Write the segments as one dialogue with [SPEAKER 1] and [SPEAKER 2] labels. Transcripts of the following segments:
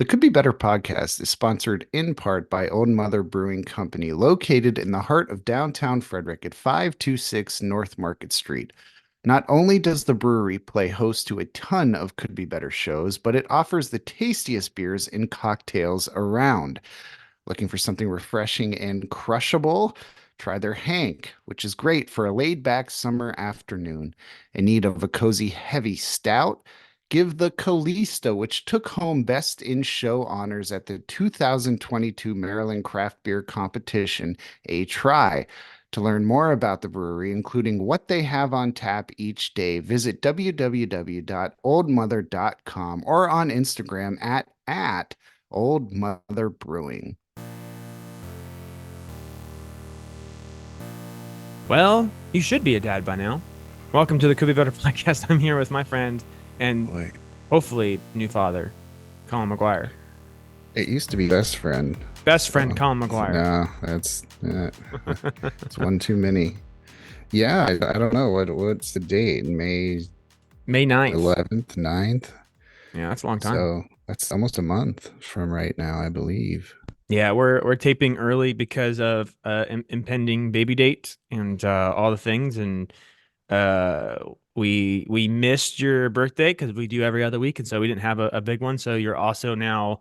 [SPEAKER 1] The Could Be Better podcast is sponsored in part by Olde Mother Brewing Company, located in the heart of downtown Frederick at 526 North Market Street. Not only does the brewery play host to a ton of Could Be Better shows, but it offers the tastiest beers and cocktails around. Looking for something refreshing and crushable? Try their Hank, which is great for a laid back summer afternoon. In need of a cozy, heavy stout? Give the Callisto, which took home Best in Show honors at the 2022 Maryland Craft Beer Competition, a try. To learn more about the brewery, including what they have on tap each day, visit www.oldmother.com or on Instagram at Olde Mother Brewing.
[SPEAKER 2] Well, you should be a dad by now. Welcome to the Could Be Better podcast. I'm here with my friend and
[SPEAKER 1] Boy,
[SPEAKER 2] hopefully new father, Colin McGuire.
[SPEAKER 1] it used to be best friend.
[SPEAKER 2] Best
[SPEAKER 1] So
[SPEAKER 2] friend, Colin McGuire.
[SPEAKER 1] no, it's one too many. Yeah, I don't know what's the date? May
[SPEAKER 2] May 9th.
[SPEAKER 1] 11th, 9th.
[SPEAKER 2] Yeah, that's a long time.
[SPEAKER 1] So that's almost a month from right now, I believe.
[SPEAKER 2] Yeah, we're taping early because of impending baby date and all the things and uh we missed your birthday because we do every other week and so we didn't have a big one. So you're also now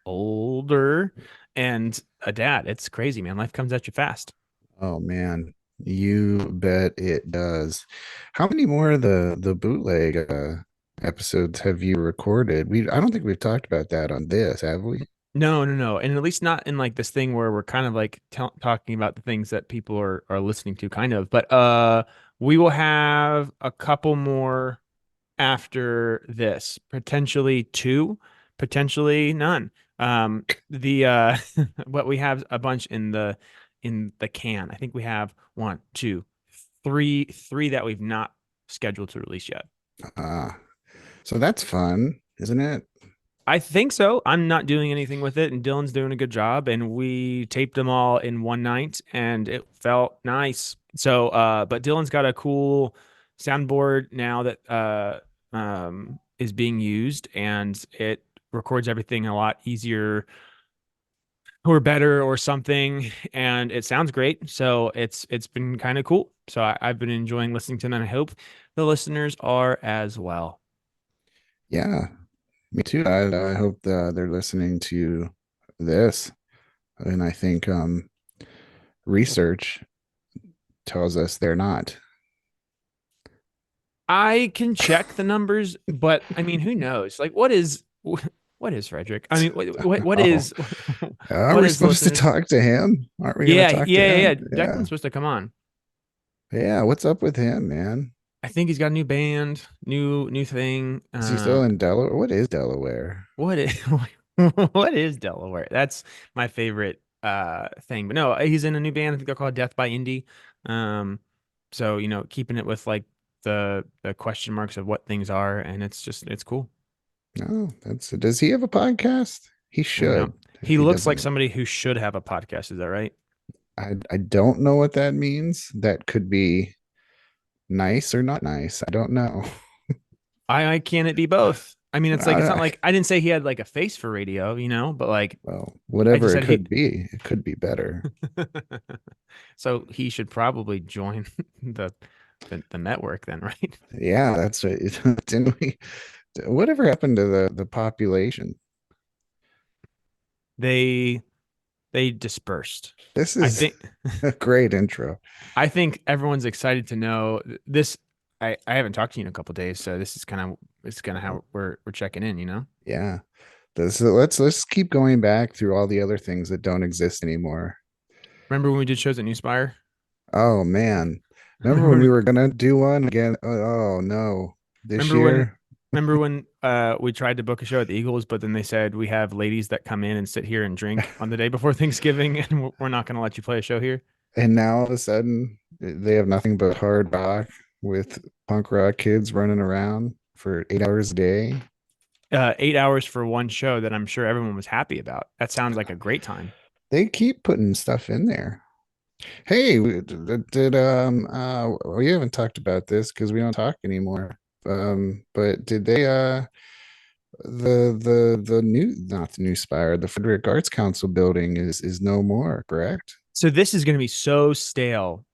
[SPEAKER 2] older and a dad. It's crazy, man. Life comes at you fast.
[SPEAKER 1] Oh man, you bet it does. How many more of the bootleg episodes have you recorded? I don't think we've talked about that on this, have we?
[SPEAKER 2] No, no, no. And at least not in like this thing where we're kind of like talking about the things that people are listening to kind of. But we will have a couple more after this, potentially two, potentially none. The but we have a bunch in the can. I think we have one, two, three that we've not scheduled to release yet.
[SPEAKER 1] Ah, so that's fun, isn't it?
[SPEAKER 2] I think so. I'm not doing anything with it, and Dylan's doing a good job. And we taped them all in one night, and it felt nice. So, but Dylan's got a cool soundboard now that is being used, and it records everything a lot easier or better or something, and it sounds great. So it's been kind of cool. So I've been enjoying listening to them, and I hope the listeners are as well.
[SPEAKER 1] Yeah, me too. I hope they're listening to this, and I think research tells us they're not.
[SPEAKER 2] I can check the numbers, but I mean, who knows? Like, what is Frederick? I mean, what
[SPEAKER 1] Oh,
[SPEAKER 2] is
[SPEAKER 1] are
[SPEAKER 2] what
[SPEAKER 1] we
[SPEAKER 2] is the
[SPEAKER 1] supposed to
[SPEAKER 2] listeners?
[SPEAKER 1] talk to him? Aren't we going to
[SPEAKER 2] Yeah,
[SPEAKER 1] talk to
[SPEAKER 2] yeah, yeah, yeah.
[SPEAKER 1] him?
[SPEAKER 2] Declan's
[SPEAKER 1] Yeah.
[SPEAKER 2] supposed to come on.
[SPEAKER 1] Yeah. What's up with him, man?
[SPEAKER 2] I think he's got a new band, new thing.
[SPEAKER 1] Is he still in Delaware? What is Delaware?
[SPEAKER 2] What is what is Delaware? That's my favorite thing. But no, he's in a new band. I think they're called Death by Indie. Um, so keeping it with like the question marks of what things are, and it's cool.
[SPEAKER 1] No, does he have a podcast? He
[SPEAKER 2] I don't know.
[SPEAKER 1] should if
[SPEAKER 2] He
[SPEAKER 1] he
[SPEAKER 2] looks like
[SPEAKER 1] doesn't.
[SPEAKER 2] somebody who should have a podcast. Is that right?
[SPEAKER 1] I don't know what that means. That could be nice or not nice. I don't know.
[SPEAKER 2] I can it be both? I mean, it's not
[SPEAKER 1] I,
[SPEAKER 2] like I didn't say he had like a face for radio, but like
[SPEAKER 1] well,
[SPEAKER 2] I just
[SPEAKER 1] whatever it
[SPEAKER 2] said he.
[SPEAKER 1] could be, it could be better.
[SPEAKER 2] So he should probably join the the network then, right?
[SPEAKER 1] Yeah, that's right. Didn't we? Whatever happened to the population?
[SPEAKER 2] They they dispersed.
[SPEAKER 1] This
[SPEAKER 2] I
[SPEAKER 1] is
[SPEAKER 2] think
[SPEAKER 1] a great intro.
[SPEAKER 2] I think everyone's excited to know this. I haven't talked to you in a couple days, so this is kind of how we're checking in, you know?
[SPEAKER 1] Yeah. Let's keep going back through all the other things that don't exist anymore.
[SPEAKER 2] Remember when we did shows at New Spire?
[SPEAKER 1] Oh man. Remember when we
[SPEAKER 2] remember
[SPEAKER 1] were gonna do one again? Oh no. This
[SPEAKER 2] remember when
[SPEAKER 1] year?
[SPEAKER 2] remember when we tried to book a show at the Eagles, but then they said we have ladies that come in and sit here and drink on the day before Thanksgiving, and we're not going to let you play a show here.
[SPEAKER 1] And now all of a sudden they have nothing but hard rock with punk rock kids running around for 8 hours a day.
[SPEAKER 2] 8 hours for one show that I'm sure everyone was happy about. That sounds like a great time.
[SPEAKER 1] They keep putting stuff in there. Hey, we haven't talked about this because we don't talk anymore. But did they the new, not the new Spire, the Frederick Arts Council building is no more, correct?
[SPEAKER 2] So this is going to be so stale.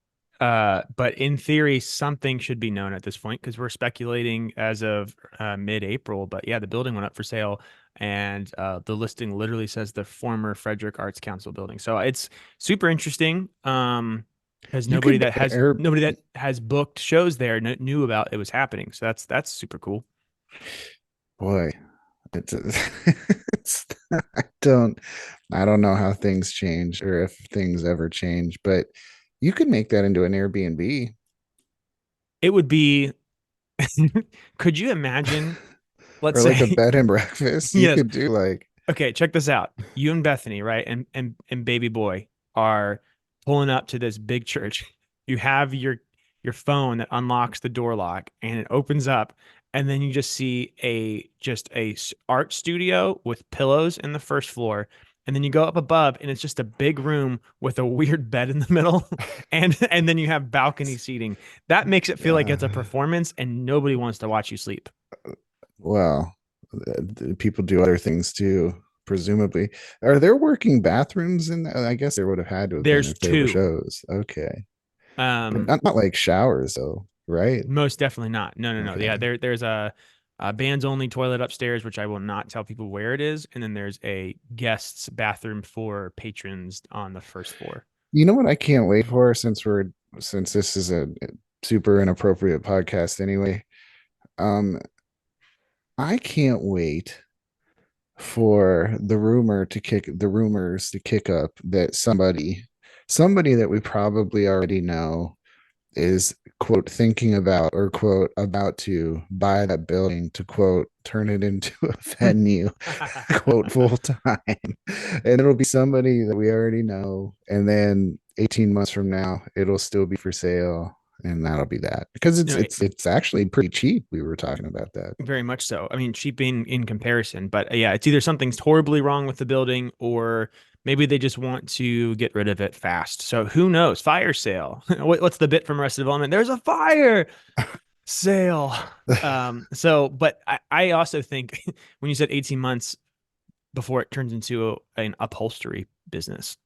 [SPEAKER 2] But in theory, something should be known at this point because we're speculating as of mid-April. But yeah, the building went up for sale, and the listing literally says the former Frederick Arts Council building. So it's super interesting. Because
[SPEAKER 1] You could air
[SPEAKER 2] nobody that has booked shows there knew about it was happening. So that's super cool.
[SPEAKER 1] boy, it's, it's don't I don't know how things change or if things ever change, but you could make that into an Airbnb
[SPEAKER 2] It would be. Could you imagine? Let's
[SPEAKER 1] or like a
[SPEAKER 2] say
[SPEAKER 1] bed and breakfast. You
[SPEAKER 2] yes.
[SPEAKER 1] could do like
[SPEAKER 2] Okay, check this out. You and Bethany, right? And baby boy are pulling up to this big church. You have your phone that unlocks the door lock and it opens up and then you just see a art studio with pillows in the first floor. And then you go up above and it's just a big room with a weird bed in the middle and then you have balcony seating. That makes it feel like
[SPEAKER 1] uh,
[SPEAKER 2] it's a performance and nobody wants to watch you sleep.
[SPEAKER 1] well, people do other things too, presumably. Are there working bathrooms in that? I guess there would have had to have been
[SPEAKER 2] There's
[SPEAKER 1] if they were
[SPEAKER 2] two.
[SPEAKER 1] shows. Okay. But
[SPEAKER 2] Um
[SPEAKER 1] not like showers though, right?
[SPEAKER 2] Most definitely not. No, no, no. Yeah,
[SPEAKER 1] Okay.
[SPEAKER 2] there's a bands only toilet upstairs, which I will not tell people where it is, and then there's a guests bathroom for patrons on the first floor.
[SPEAKER 1] You know what I can't wait for since this is a super inappropriate podcast anyway. Um, I can't wait for the rumors to kick up that somebody that we probably already know is quote thinking about or quote about to buy that building to quote turn it into a venue quote full time, and it'll be somebody that we already know, and then 18 months from now it'll still be for sale, and that'll be that because
[SPEAKER 2] No,
[SPEAKER 1] it's actually pretty cheap. We were talking about that.
[SPEAKER 2] very much so. I mean, cheap in comparison, but yeah, it's either something's horribly wrong with the building or maybe they just want to get rid of it fast. So who knows? Fire sale. What's the bit from Arrested Development? There's a fire sale. But I also think when you said 18 months before it turns into an upholstery business.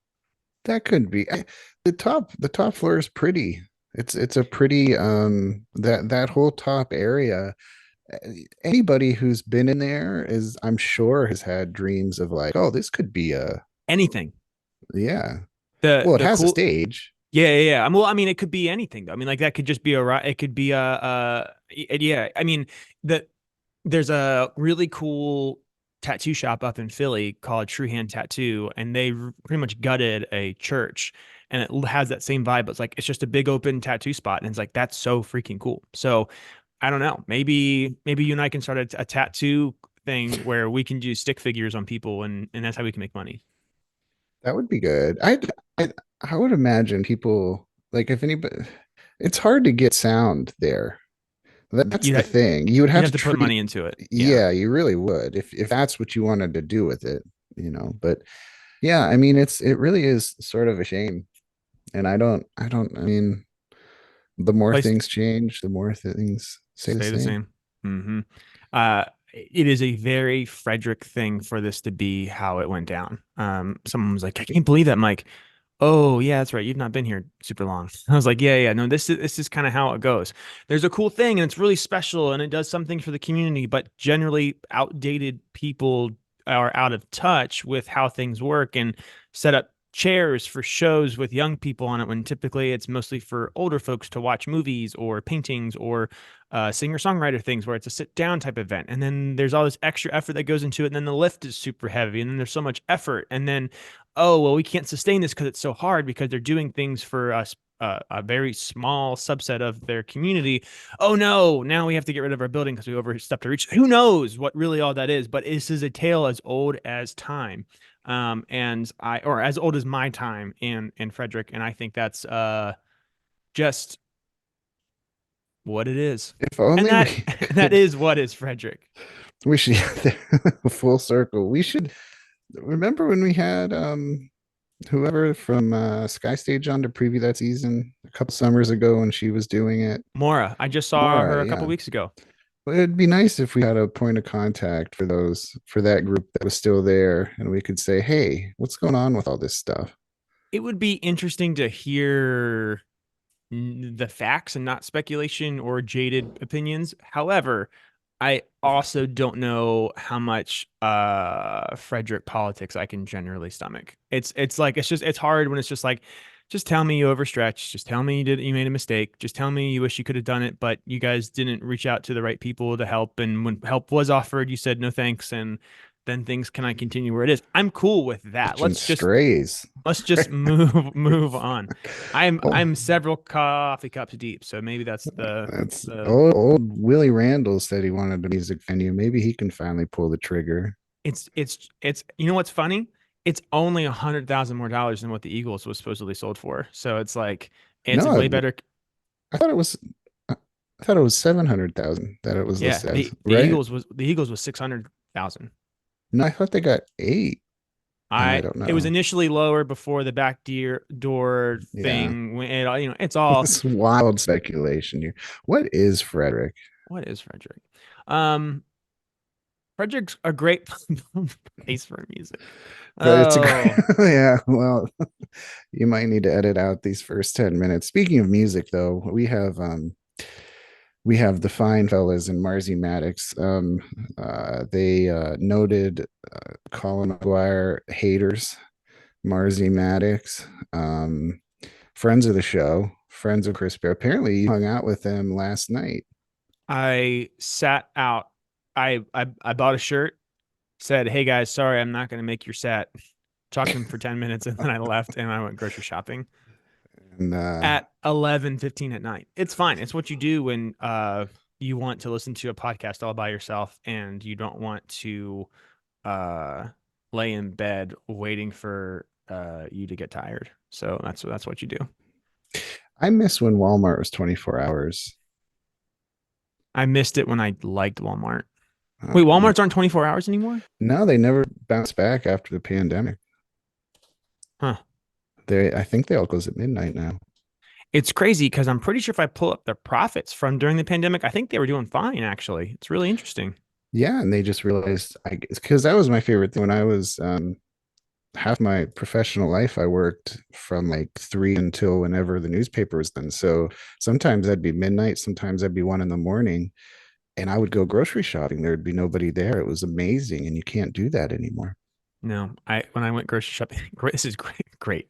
[SPEAKER 1] That could be the top floor is pretty. It's a pretty that whole top area. Anybody who's been in there is, I'm sure, has had dreams of like, oh, this could be a,
[SPEAKER 2] Anything.
[SPEAKER 1] yeah.
[SPEAKER 2] The
[SPEAKER 1] Well, it
[SPEAKER 2] the
[SPEAKER 1] has a
[SPEAKER 2] cool
[SPEAKER 1] stage.
[SPEAKER 2] Yeah, yeah, yeah. Well, I mean, it could be anything though. I mean, like that could just be it could be yeah. I mean, there's a really cool tattoo shop up in Philly called True Hand Tattoo, and they pretty much gutted a church, and it has that same vibe. It's like it's just a big open tattoo spot, and it's like that's so freaking cool. So I don't know. Maybe you and I can start a tattoo thing where we can do stick figures on people, and that's how we can make money.
[SPEAKER 1] That would be good. I I would imagine people like if anybody, it's hard to get sound there. That's
[SPEAKER 2] You'd
[SPEAKER 1] the
[SPEAKER 2] ha-
[SPEAKER 1] thing. You would
[SPEAKER 2] you'd
[SPEAKER 1] have
[SPEAKER 2] have
[SPEAKER 1] to
[SPEAKER 2] to put
[SPEAKER 1] treat,
[SPEAKER 2] money into it. Yeah.
[SPEAKER 1] yeah, you really would if that's what you wanted to do with it. But yeah, I mean, it really is sort of a shame. And I mean, the more
[SPEAKER 2] Place
[SPEAKER 1] things change, the more things stay the
[SPEAKER 2] Stay the
[SPEAKER 1] same.
[SPEAKER 2] same. Hmm. It is a very Frederick thing for this to be how it went down. Someone was like, "I can't believe that, Mike." Oh, yeah, that's right. You've not been here super long. I was like, "Yeah, yeah, no, this is kind of how it goes." There's a cool thing, and it's really special, and it does something for the community. But generally, outdated people are out of touch with how things work and set up chairs for shows with young people on it when typically it's mostly for older folks to watch movies or paintings or singer-songwriter things where it's a sit-down type event. And then there's all this extra effort that goes into it. And then the lift is super heavy. And then there's so much effort. And then, oh, well, we can't sustain this because it's so hard because they're doing things for us. A very small subset of their community. Oh no! Now we have to get rid of our building because we overstepped our reach. Who knows what really all that is? But this is a tale as old as time, or as old as my time in Frederick, and I think that's just what it is.
[SPEAKER 1] If
[SPEAKER 2] And
[SPEAKER 1] only we
[SPEAKER 2] that
[SPEAKER 1] could,
[SPEAKER 2] is what is Frederick.
[SPEAKER 1] we should full circle. We should remember when we had whoever from Sky Stage on to preview that season a couple summers ago when she was doing it.
[SPEAKER 2] Mora, I just saw
[SPEAKER 1] Mora,
[SPEAKER 2] her a couple
[SPEAKER 1] yeah.
[SPEAKER 2] weeks ago.
[SPEAKER 1] Well, it'd be nice if we had a point of contact for that group that was still there, and we could say, "Hey, what's going on with all this stuff?"
[SPEAKER 2] It would be interesting to hear the facts and not speculation or jaded opinions. However, I also don't know how much Frederick politics I can generally stomach. It's like it's hard when it's just like just tell me you overstretched, just tell me you made a mistake, just tell me you wish you could have done it, but you guys didn't reach out to the right people to help, and when help was offered, you said no thanks, and then things cannot continue where it is. I'm cool with that.
[SPEAKER 1] Catching strays.
[SPEAKER 2] Let's just move on.
[SPEAKER 1] Oh,
[SPEAKER 2] I'm several coffee cups deep, so maybe that's
[SPEAKER 1] that's
[SPEAKER 2] the
[SPEAKER 1] old Willie Randall said he wanted a music venue. Maybe he can finally pull the trigger.
[SPEAKER 2] it's you know what's funny? It's only $100,000 more than what the Eagles was supposedly sold for. So it's like it's
[SPEAKER 1] No,
[SPEAKER 2] way better.
[SPEAKER 1] I thought it was. I thought it was 700,000 that it was
[SPEAKER 2] Yeah,
[SPEAKER 1] listed as, right?
[SPEAKER 2] The Eagles was 600,000.
[SPEAKER 1] No, I thought they got eight, and I don't
[SPEAKER 2] It was
[SPEAKER 1] know.
[SPEAKER 2] initially lower before the door
[SPEAKER 1] Yeah,
[SPEAKER 2] thing. It's all
[SPEAKER 1] it's wild speculation here. What is Frederick?
[SPEAKER 2] what is Frederick? Um, Frederick's a great place for music.
[SPEAKER 1] But it's a great,
[SPEAKER 2] Oh,
[SPEAKER 1] yeah. Well, you might need to edit out these first 10 minutes. Speaking of music, though, we have the fine fellas in Marzy Maddox. They noted Colin McGuire haters, Marzy Maddox, friends of the show, friends of Chris Bear. Apparently, you hung out with them last night.
[SPEAKER 2] I sat out. I bought a shirt, said, "Hey guys, sorry, I'm not going to make your set." Talked to him for 10 minutes and then I left and I went grocery shopping
[SPEAKER 1] And
[SPEAKER 2] at 11:15 at night. It's fine. It's what you do when you want to listen to a podcast all by yourself and you don't want to uh lay in bed waiting for you to get tired. So that's what you do.
[SPEAKER 1] I miss when Walmart was 24 hours.
[SPEAKER 2] I missed it when I liked Walmart.
[SPEAKER 1] Uh,
[SPEAKER 2] Wait, Walmarts aren't 24 hours anymore?
[SPEAKER 1] no, they never bounced back after the pandemic.
[SPEAKER 2] Huh.
[SPEAKER 1] I think they all close at midnight now.
[SPEAKER 2] It's crazy because I'm pretty sure if I pull up their profits from during the pandemic, I think they were doing fine actually. It's really interesting.
[SPEAKER 1] Yeah, and they just realized I because that was my favorite thing when I was half my professional life. I worked from like 3 until whenever the newspaper was done. So sometimes that'd be midnight, sometimes that'd be 1 in the morning, and I would go grocery shopping. There'd be nobody there. It was amazing, and you can't do that anymore.
[SPEAKER 2] No, I when I went grocery shopping, this is great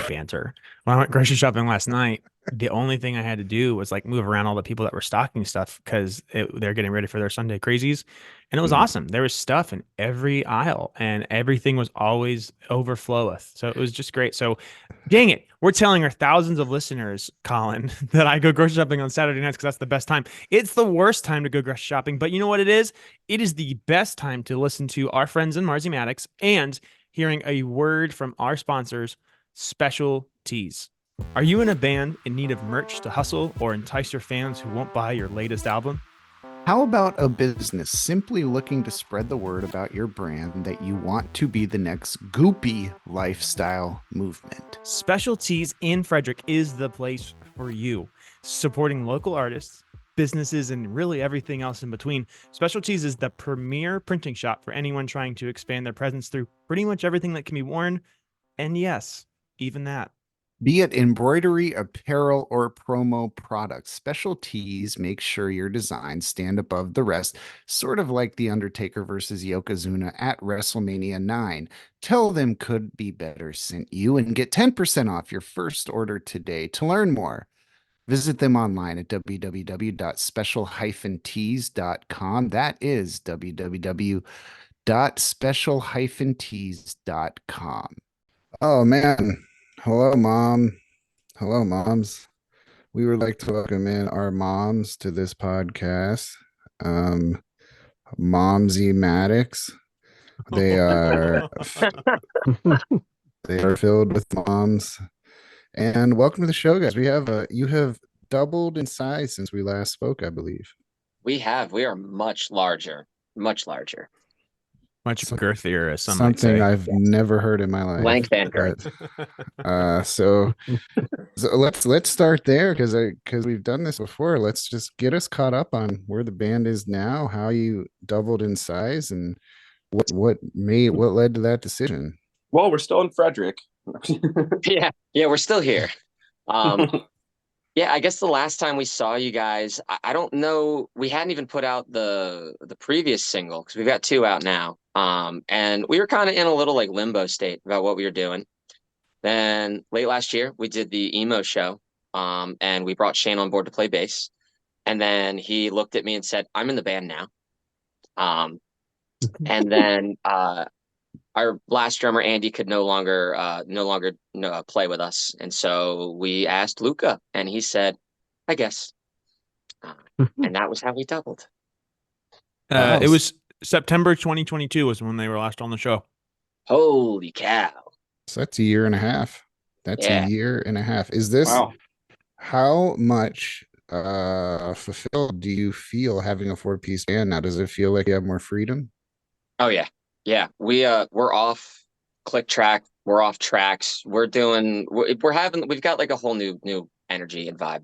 [SPEAKER 2] banter. When I went grocery shopping last night, the only thing I had to do was like move around all the people that were stocking stuff because they're getting ready for their Sunday crazies. And it was
[SPEAKER 1] Mm.
[SPEAKER 2] awesome. There was stuff in every aisle and everything was always overfloweth. So it was just great. So dang it. We're telling our thousands of listeners, Colin, that I go grocery shopping on Saturday nights because that's the best time. It's the worst time to go grocery shopping, but you know what it is? It is the best time to listen to our friends in Marzy Maddox and hearing a word from our sponsors, Special Tees. Are you in a band in need of merch to hustle or entice your fans who won't buy your latest album?
[SPEAKER 1] How about a business simply looking to spread the word about your brand that you want to be the next goopy lifestyle movement?
[SPEAKER 2] Special Tees in Frederick is the place for you. Supporting local artists, businesses, and really everything else in between, Special Tees is the premier printing shop for anyone trying to expand their presence through pretty much everything that can be worn. And yes, even that.
[SPEAKER 1] Be it embroidery, apparel, or promo products, Special Tees make sure your designs stand above the rest, sort of like The Undertaker versus Yokozuna at WrestleMania 9. Tell them Could Be Better sent you and get 10% off your first order today. To learn more, visit them online at www.special-tees.com. That is www.special-tees.com. Oh man. Hello, mom. Hello, moms. We would like to welcome in our moms to this podcast. Um, Momsy Maddox. They are they are filled with moms. And welcome to the show, guys. You have doubled in size since we last spoke, I believe.
[SPEAKER 3] We are much larger, much larger.
[SPEAKER 2] Much
[SPEAKER 1] So,
[SPEAKER 2] girthier, as some might
[SPEAKER 1] something
[SPEAKER 2] say.
[SPEAKER 1] I've
[SPEAKER 3] Yes.
[SPEAKER 1] never heard in my life.
[SPEAKER 3] Length and
[SPEAKER 1] But
[SPEAKER 3] girth.
[SPEAKER 1] so let's start there because we've done this before. Let's just get us caught up on where the band is now, how you doubled in size, and what led to that decision.
[SPEAKER 4] Well, we're still in Frederick.
[SPEAKER 3] Yeah, we're still here. Um, yeah, I guess the last time we saw you guys, I don't know, we hadn't even put out the previous single because we've got two out now. And we were kind of in a little like limbo state about what we were doing. Then late last year, we did the emo show. And we brought Shane on board to play bass. And then he looked at me and said, "I'm in the band now." Um, and then our last drummer Andy could no longer play with us, and so we asked Luca, and he said, "I guess," uh, and that was how we doubled.
[SPEAKER 1] Wow.
[SPEAKER 2] It was September 2022 was when they were last on the show.
[SPEAKER 3] Holy cow!
[SPEAKER 1] So that's a year and a half. That's a
[SPEAKER 3] Yeah.
[SPEAKER 1] year and a half. Is this
[SPEAKER 4] Wow.
[SPEAKER 1] how much fulfilled do you feel having a four-piece band now? Does it feel like you have more freedom?
[SPEAKER 3] Oh yeah, yeah. We're off click track. We're off tracks. We've got like a whole new energy and vibe.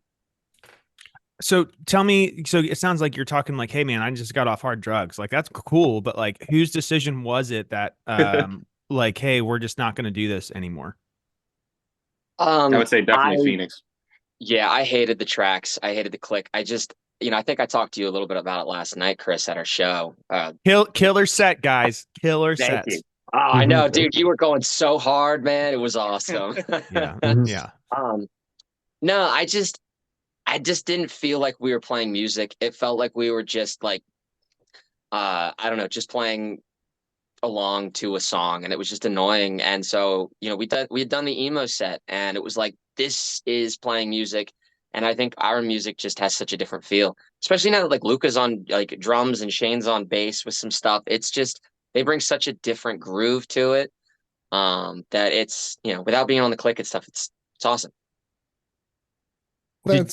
[SPEAKER 2] So tell me, so it sounds like you're talking like, hey man, I just got off hard drugs. Like that's cool, but like whose decision was it that like, hey, we're just not gonna do this anymore?
[SPEAKER 4] I would say
[SPEAKER 3] I
[SPEAKER 4] definitely Phoenix.
[SPEAKER 3] Yeah, I hated the tracks. I hated the click. I think I talked to you a little bit about it last night, Chris, at our show.
[SPEAKER 2] Killer set, guys. Killer
[SPEAKER 3] Thank you.
[SPEAKER 2] sets.
[SPEAKER 3] Oh, I know, dude. You were going so hard, man. It was awesome.
[SPEAKER 2] Yeah. Yeah.
[SPEAKER 3] Um, no, I just didn't feel like we were playing music. It felt like we were just like, I don't know, just playing along to a song, and it was just annoying. And so, we had done the emo set, and it was like this is playing music, and I think our music just has such a different feel, especially now that like Luca's on like drums and Shane's on bass with some stuff. It's just they bring such a different groove to it, that it's without being on the click and stuff, it's awesome.
[SPEAKER 2] Did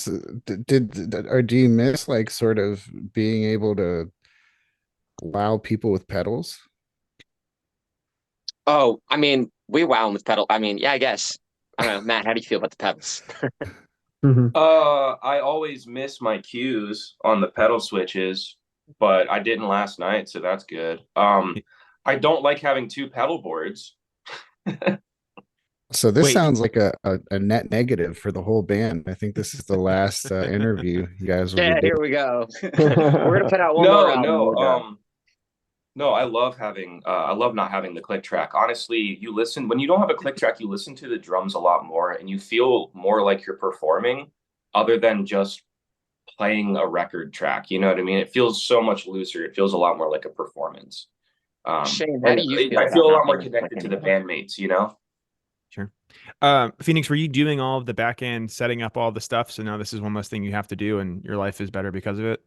[SPEAKER 1] That's or do you miss like sort of being able to wow people with pedals?
[SPEAKER 3] Oh, I mean, we wow 'em with pedal. I mean, yeah, I guess. I don't know, Matt. How do you feel about the pedals?
[SPEAKER 4] I always miss my cues on the pedal switches, but I didn't last night, so that's good. I don't like having two pedal boards.
[SPEAKER 1] So this
[SPEAKER 2] wait,
[SPEAKER 1] sounds like a net negative for the whole band. I think this is the last interview you guys will be
[SPEAKER 3] Yeah,
[SPEAKER 1] doing.
[SPEAKER 3] here we go. We're gonna put out one more
[SPEAKER 4] No,
[SPEAKER 3] album.
[SPEAKER 4] no,
[SPEAKER 3] We're done.
[SPEAKER 4] no, I love not having the click track. Honestly, when you don't have a click track, you listen to the drums a lot more and you feel more like you're performing other than just playing a record track. You know what I mean? It feels so much looser. It feels a lot more like a performance.
[SPEAKER 3] Shane, how
[SPEAKER 4] And
[SPEAKER 3] do you feel
[SPEAKER 4] I
[SPEAKER 3] about
[SPEAKER 4] feel a
[SPEAKER 3] not
[SPEAKER 4] lot more
[SPEAKER 3] being able to click
[SPEAKER 4] connected to the
[SPEAKER 3] anymore?
[SPEAKER 4] bandmates, you know?
[SPEAKER 2] sure. Phoenix, were you doing all of the back end, setting up all the stuff? So now this is one less thing you have to do, and your life is better because of it.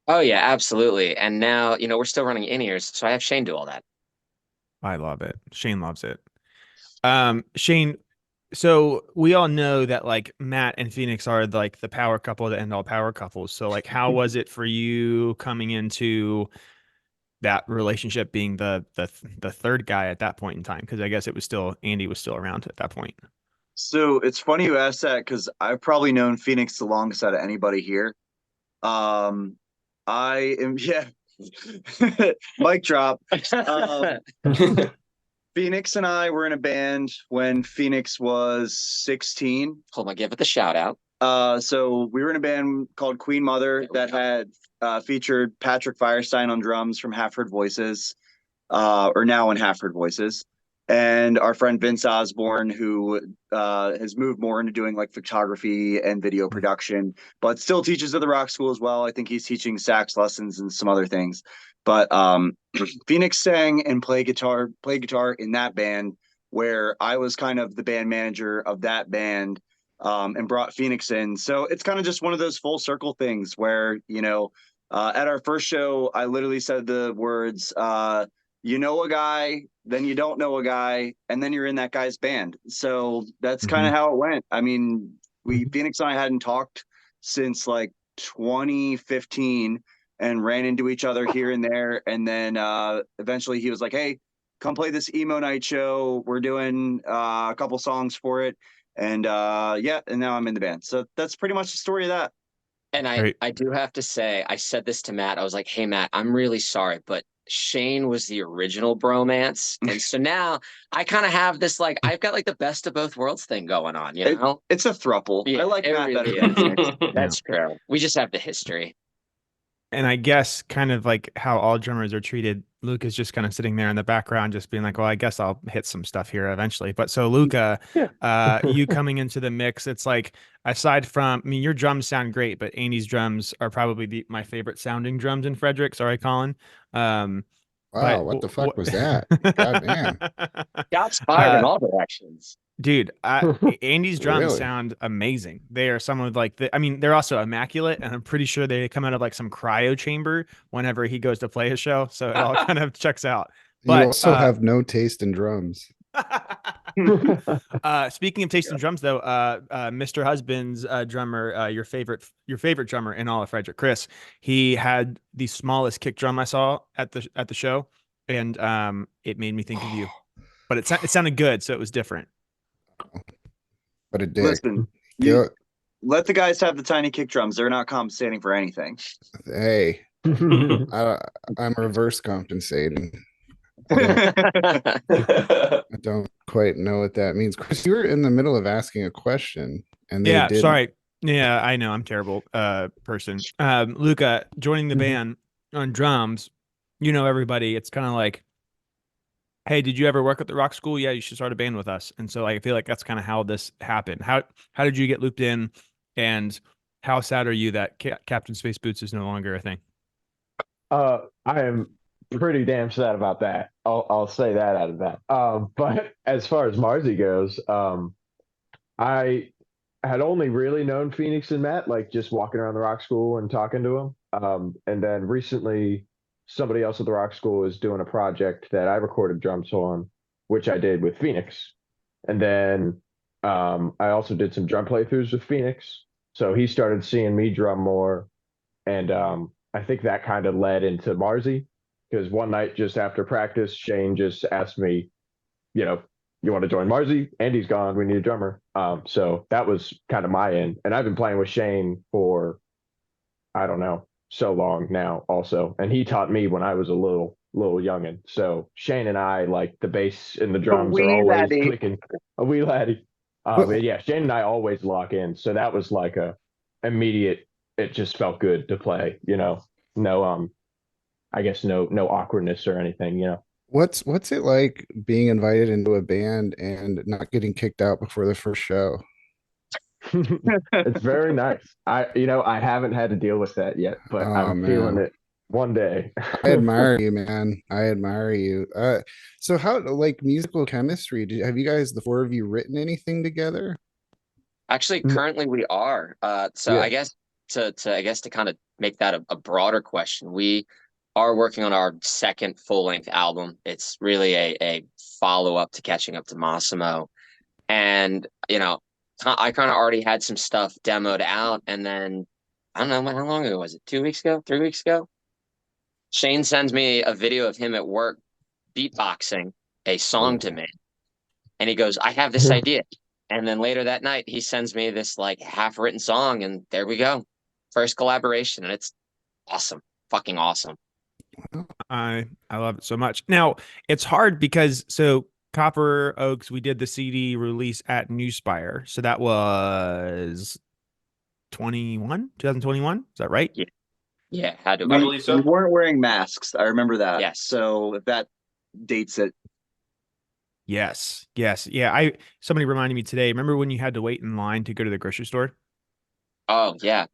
[SPEAKER 3] Oh yeah, absolutely. And now, we're still running in-ears, so I have Shane do all that.
[SPEAKER 2] I love it. Shane loves it. Shane, so we all know that like Matt and Phoenix are like the power couple to end all power couples. So like how was it for you coming into that relationship being the third guy at that point in time? Because I guess it was still Andy was still around at that point.
[SPEAKER 5] So it's funny you asked that because I've probably known Phoenix the longest out of anybody here. Um, I am, yeah, mic drop. Phoenix and I were in a band when Phoenix was 16.
[SPEAKER 3] Hold on, give it the shout out.
[SPEAKER 5] So we were in a band called Queen Mother that had featured Patrick Firestein on drums from Half Heard Voices, or now in Half Heard Voices, and our friend Vince Osborne, who has moved more into doing like photography and video production, but still teaches at the rock school as well. I think he's teaching sax lessons and some other things. But Phoenix sang and played guitar in that band where I was kind of the band manager of that band, and brought Phoenix in. So it's kind of just one of those full circle things where, at our first show, I literally said the words, you know a guy, then you don't know a guy, and then you're in that guy's band. So that's kind of how it went. I mean, Phoenix and I hadn't talked since like 2015, and ran into each other here and there. And then eventually he was like, "Hey, come play this emo night show. We're doing a couple songs for it." And yeah, and now I'm in the band. So that's pretty much the story of that.
[SPEAKER 3] And I do have to say, I said this to Matt. I was like, "Hey Matt, I'm really sorry, but Shane was the original bromance." And so now I kind of have this, like, I've got like the best of both worlds thing going on, you know?
[SPEAKER 5] It's a throuple.
[SPEAKER 3] Yeah,
[SPEAKER 5] I like
[SPEAKER 3] it
[SPEAKER 5] Matt
[SPEAKER 3] really
[SPEAKER 5] better than
[SPEAKER 3] is.
[SPEAKER 5] Phoenix.
[SPEAKER 3] That's true. We just have the history.
[SPEAKER 2] And I guess kind of like how all drummers are treated, Luke is just kind of sitting there in the background, just being like, well, I guess I'll hit some stuff here eventually. But so Luca, you coming into the mix, it's like, aside from, I mean, your drums sound great, but Andy's drums are probably my favorite sounding drums in Frederick. Sorry, Colin.
[SPEAKER 1] Wow,
[SPEAKER 2] But
[SPEAKER 1] what the fuck was that? God damn.
[SPEAKER 3] Shots fired in all directions.
[SPEAKER 2] Dude, Andy's drums
[SPEAKER 1] Really?
[SPEAKER 2] sound amazing. They are some of like I mean, they're also immaculate, and I'm pretty sure they come out of like some cryo chamber whenever he goes to play his show. So it all kind of checks out.
[SPEAKER 1] You
[SPEAKER 2] But
[SPEAKER 1] also have no taste in drums.
[SPEAKER 2] speaking of taste in drums, though, Mr. Husband's drummer, your favorite drummer in all of Frederick, Chris, he had the smallest kick drum I saw at the show, and it made me think of you. But it sounded good, so it was different.
[SPEAKER 1] But a dick.
[SPEAKER 5] Listen, you let the guys have the tiny kick drums. They're not compensating for anything.
[SPEAKER 1] Hey, I'm reverse compensating. I don't quite know what that means. Chris, you were in the middle of asking a question, and they did.
[SPEAKER 2] Sorry. Yeah, I know. I'm terrible person. Luca joining the band on drums. You know everybody. It's kind of like, hey, did you ever work at the rock school? Yeah, you should start a band with us. And so I feel like that's kind of how this happened. How did you get looped in, and how sad are you that Captain Space Boots is no longer a thing?
[SPEAKER 6] I am pretty damn sad about that. I'll say that out of that. But as far as Marzy goes, I had only really known Phoenix and Matt, like just walking around the rock school and talking to them. And then recently, somebody else at the rock school is doing a project that I recorded drums on, which I did with Phoenix. And then I also did some drum playthroughs with Phoenix. So he started seeing me drum more. And I think that kind of led into Marzy, because one night just after practice, Shane just asked me, you want to join Marzy? Andy's gone. We need a drummer. So that was kind of my end. And I've been playing with Shane for, I don't know, so long now also. And he taught me when I was a little youngin'. So Shane and I, like, the bass and the drums are always clicking. A wee laddie. But yeah, Shane and I always lock in. So that was like a immediate, it just felt good to play, no, I guess no awkwardness or anything,
[SPEAKER 1] What's it like being invited into a band and not getting kicked out before the first show?
[SPEAKER 6] It's very nice. I haven't had to deal with that yet, but I'm feeling it one day.
[SPEAKER 1] I admire you, man. I admire you. So how, like, musical chemistry, have you guys, the four of you, written anything together?
[SPEAKER 3] Actually, currently we are. So yeah. I guess to kind of make that a broader question, we are working on our second full-length album. It's really a follow-up to Catching Up to Massimo. And, I kind of already had some stuff demoed out. And then, I don't know, how long ago was it? 2 weeks ago? 3 weeks ago? Shane sends me a video of him at work beatboxing a song to me. And he goes, I have this idea. And then later that night, he sends me this like half-written song. And there we go. First collaboration. And it's awesome. Fucking awesome.
[SPEAKER 2] I love it so much. Now, it's hard because Copper Oaks, we did the CD release at Newspire. So that was 2021. Is that right?
[SPEAKER 3] Yeah. Yeah. Had to
[SPEAKER 4] I believe so.
[SPEAKER 5] We weren't wearing masks. I remember that.
[SPEAKER 3] Yes.
[SPEAKER 5] So if that dates it.
[SPEAKER 2] Yes. Yeah. Somebody reminded me today. Remember when you had to wait in line to go to the grocery store?
[SPEAKER 3] Oh, yeah.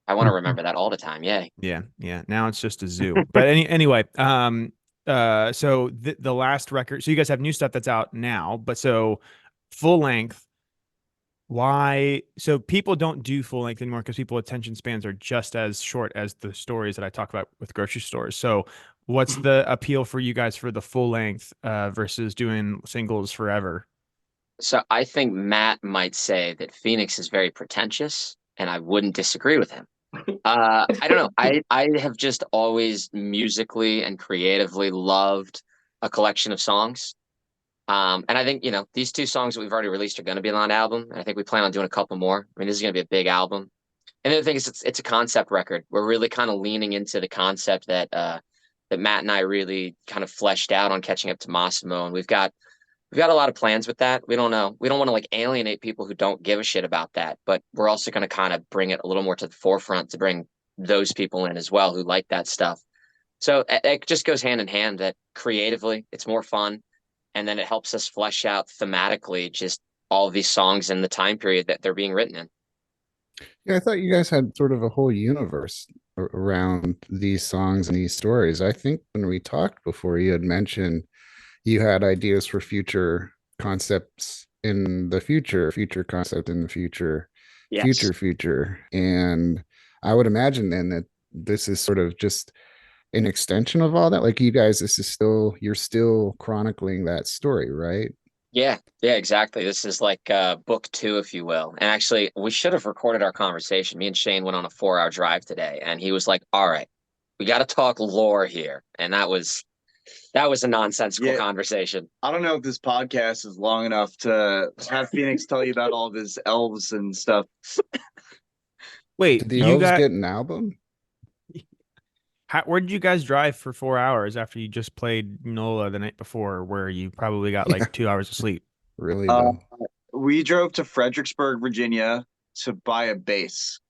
[SPEAKER 3] I want to remember that all the time. Yeah.
[SPEAKER 2] Yeah. Now it's just a zoo. But anyway, so the last record, so you guys have new stuff that's out now, but so full length, why? So people don't do full length anymore because people attention spans are just as short as the stories that I talk about with grocery stores. So what's the appeal for you guys for the full length versus doing singles forever?
[SPEAKER 3] So I think Matt might say that Phoenix is very pretentious, and I wouldn't disagree with him. I don't know. I have just always musically and creatively loved a collection of songs. And I think, these two songs that we've already released are going to be on that album. And I think we plan on doing a couple more. I mean, this is going to be a big album. And the other thing is it's a concept record. We're really kind of leaning into the concept that Matt and I really kind of fleshed out on catching up to Massimo. And we've got a lot of plans with that. We don't know. We don't want to like alienate people who don't give a shit about that, but we're also going to kind of bring it a little more to the forefront to bring those people in as well who like that stuff. So it just goes hand in hand that creatively it's more fun. And then it helps us flesh out thematically just all of these songs in the time period that they're being written in.
[SPEAKER 1] Yeah, I thought you guys had sort of a whole universe around these songs and these stories. I think when we talked before, you had mentioned you had ideas for future concepts in the future, future concept in the future,
[SPEAKER 3] Yes.
[SPEAKER 1] future. And I would imagine then that this is sort of just an extension of all that. Like you guys, you're still chronicling that story, right?
[SPEAKER 3] Yeah, yeah, exactly. This is like book two, if you will. And actually, we should have recorded our conversation. Me and Shane went on a 4-hour drive today, and he was like, "All right, we got to talk lore here," and that was a nonsensical
[SPEAKER 5] Yeah.
[SPEAKER 3] conversation.
[SPEAKER 5] I don't know if this podcast is long enough to have Phoenix tell you about all of his elves and stuff.
[SPEAKER 2] Wait,
[SPEAKER 1] Did the
[SPEAKER 2] you
[SPEAKER 1] elves
[SPEAKER 2] got
[SPEAKER 1] get an album?
[SPEAKER 2] where did you guys drive for 4 hours after you just played NOLA the night before, where you probably got like
[SPEAKER 1] Yeah.
[SPEAKER 2] 2 hours of sleep?
[SPEAKER 1] Really
[SPEAKER 5] Uh,
[SPEAKER 1] though?
[SPEAKER 5] we drove to Fredericksburg, Virginia to buy a bass.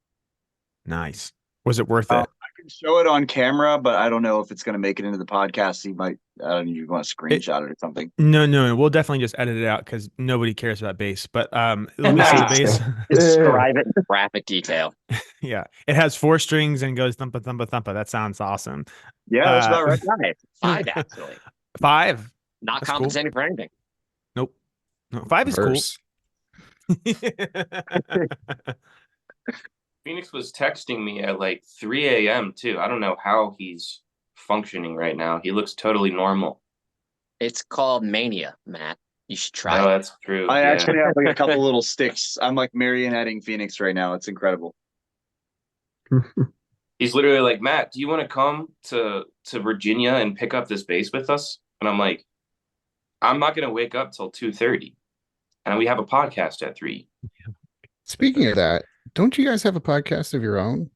[SPEAKER 2] Nice. Was it worth
[SPEAKER 5] I
[SPEAKER 2] it?
[SPEAKER 5] can show it on camera, but I don't know if it's going to make it into the podcast. I don't know, you want to
[SPEAKER 2] It-
[SPEAKER 5] screenshot it or something.
[SPEAKER 2] No. We'll definitely just edit it out because nobody cares about bass. But let me see the bass.
[SPEAKER 3] Describe it in graphic detail.
[SPEAKER 2] Yeah, it has 4 strings and goes thumpa thumpa thumpa. That sounds awesome.
[SPEAKER 5] Yeah, that's about right.
[SPEAKER 3] Right. 5, actually.
[SPEAKER 2] 5.
[SPEAKER 3] Not
[SPEAKER 2] That's cool.
[SPEAKER 3] compensating for anything.
[SPEAKER 2] Nope. No, 5 is cool.
[SPEAKER 1] Verse.
[SPEAKER 4] Phoenix was texting me at like 3 a.m. too. I don't know how he's functioning right now. He looks totally normal.
[SPEAKER 3] It's called Mania, Matt. You should try
[SPEAKER 4] No,
[SPEAKER 3] it.
[SPEAKER 4] that's true.
[SPEAKER 5] I
[SPEAKER 4] Yeah.
[SPEAKER 5] actually have like a couple little sticks. I'm like marionetting Phoenix right now. It's incredible.
[SPEAKER 4] He's literally like, Matt, do you want to come to Virginia and pick up this bass with us? And I'm like, I'm not gonna wake up till 2:30. And we have a podcast at 3.
[SPEAKER 1] Speaking of that, don't you guys have a podcast of your own?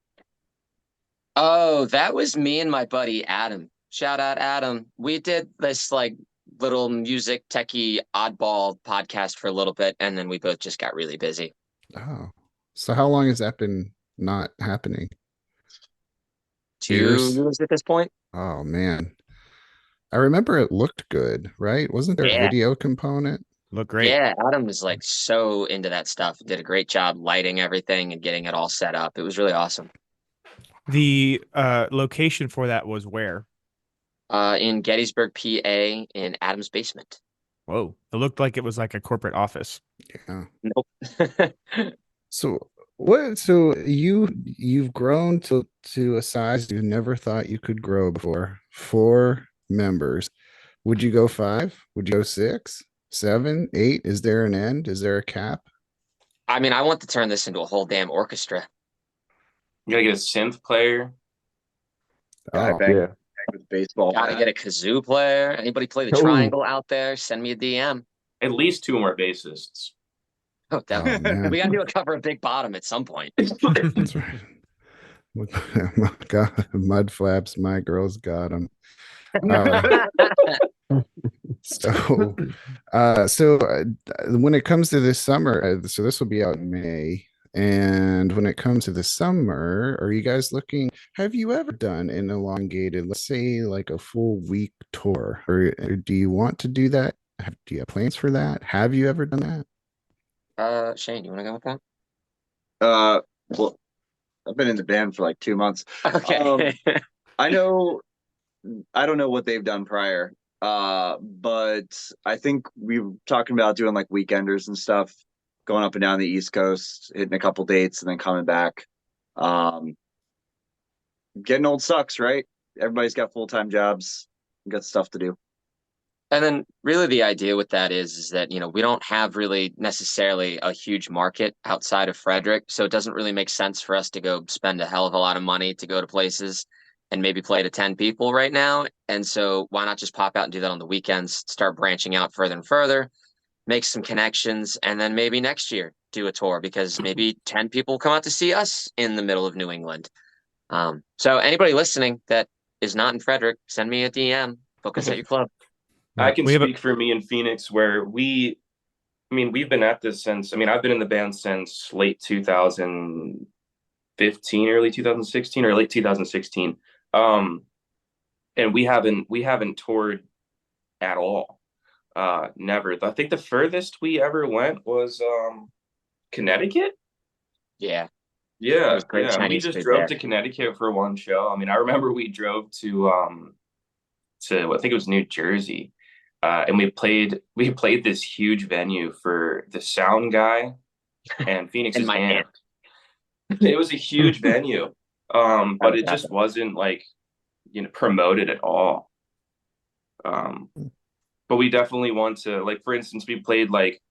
[SPEAKER 3] Oh, that was me and my buddy Adam. Shout out Adam. We did this like little music techie oddball podcast for a little bit, and then we both just got really busy.
[SPEAKER 1] Oh, so how long has that been not happening?
[SPEAKER 3] 2
[SPEAKER 1] Years?
[SPEAKER 3] years at this point.
[SPEAKER 1] Oh man, I remember it looked good, right? Wasn't there a
[SPEAKER 3] Yeah.
[SPEAKER 1] video component?
[SPEAKER 2] Look great.
[SPEAKER 3] Yeah, Adam was like so into that stuff. Did a great job lighting everything and getting it all set up. It was really awesome.
[SPEAKER 2] The location for that was where?
[SPEAKER 3] In Gettysburg, PA, in Adam's basement.
[SPEAKER 2] Whoa. It looked like it was like a corporate office.
[SPEAKER 1] Yeah.
[SPEAKER 3] Nope.
[SPEAKER 1] So what? So you've grown to a size you never thought you could grow before. 4 members. Would you go 5? Would you go 6, 7, 8? Is there an end? Is there a cap?
[SPEAKER 3] I mean, I want to turn this into a whole damn orchestra.
[SPEAKER 4] You gotta get a synth player.
[SPEAKER 5] Guy
[SPEAKER 1] Oh,
[SPEAKER 5] bang
[SPEAKER 6] Yeah.
[SPEAKER 5] with baseball.
[SPEAKER 3] Gotta get a kazoo player. Anybody play the
[SPEAKER 6] Ooh.
[SPEAKER 3] triangle out there? Send me a DM.
[SPEAKER 4] At least 2 more bassists.
[SPEAKER 3] Oh,
[SPEAKER 1] oh
[SPEAKER 3] definitely.
[SPEAKER 1] man,
[SPEAKER 3] We gotta do a cover of Big Bottom at some point.
[SPEAKER 1] that's right. My God, mud flaps. My girls got them. So, when it comes to this summer, so this will be out in May. And when it comes to the summer, are you guys looking? Have you ever done an elongated, let's say, like a full week tour, or do you want to do that? Do you have plans for that? Have you ever done that?
[SPEAKER 3] Shane, you wanna go with that?
[SPEAKER 5] Well, I've been in the band for like 2 months.
[SPEAKER 3] Okay.
[SPEAKER 5] I don't know what they've done prior. But I think we were talking about doing like weekenders and stuff, going up and down the East Coast, hitting a couple dates and then coming back. Getting old sucks, right? Everybody's got full-time jobs, got stuff to do.
[SPEAKER 3] And then really the idea with that is that, we don't have really necessarily a huge market outside of Frederick. So it doesn't really make sense for us to go spend a hell of a lot of money to go to places and maybe play to 10 people right now. And so why not just pop out and do that on the weekends, start branching out further and further, make some connections, and then maybe next year do a tour because maybe 10 people come out to see us in the middle of New England. So anybody listening that is not in Frederick, send me a DM, book us at your club.
[SPEAKER 4] I can
[SPEAKER 2] We have
[SPEAKER 4] speak for me in Phoenix where we've been at this since, I've been in the band since late 2015, early 2016 or late 2016. And we haven't toured at all. Never. I think the furthest we ever went was Connecticut.
[SPEAKER 3] Yeah.
[SPEAKER 4] Yeah,
[SPEAKER 3] There's great
[SPEAKER 4] yeah. And we
[SPEAKER 3] Chinese
[SPEAKER 4] just
[SPEAKER 3] food
[SPEAKER 4] drove
[SPEAKER 3] there.
[SPEAKER 4] to Connecticut for one show. I remember we drove to I think it was New Jersey. And we played this huge venue for the sound guy and
[SPEAKER 3] In
[SPEAKER 4] Phoenix's
[SPEAKER 3] my
[SPEAKER 4] band.
[SPEAKER 3] hand.
[SPEAKER 4] It was a huge venue. But it just wasn't like, promoted at all. But we definitely want to, like, for instance, we played like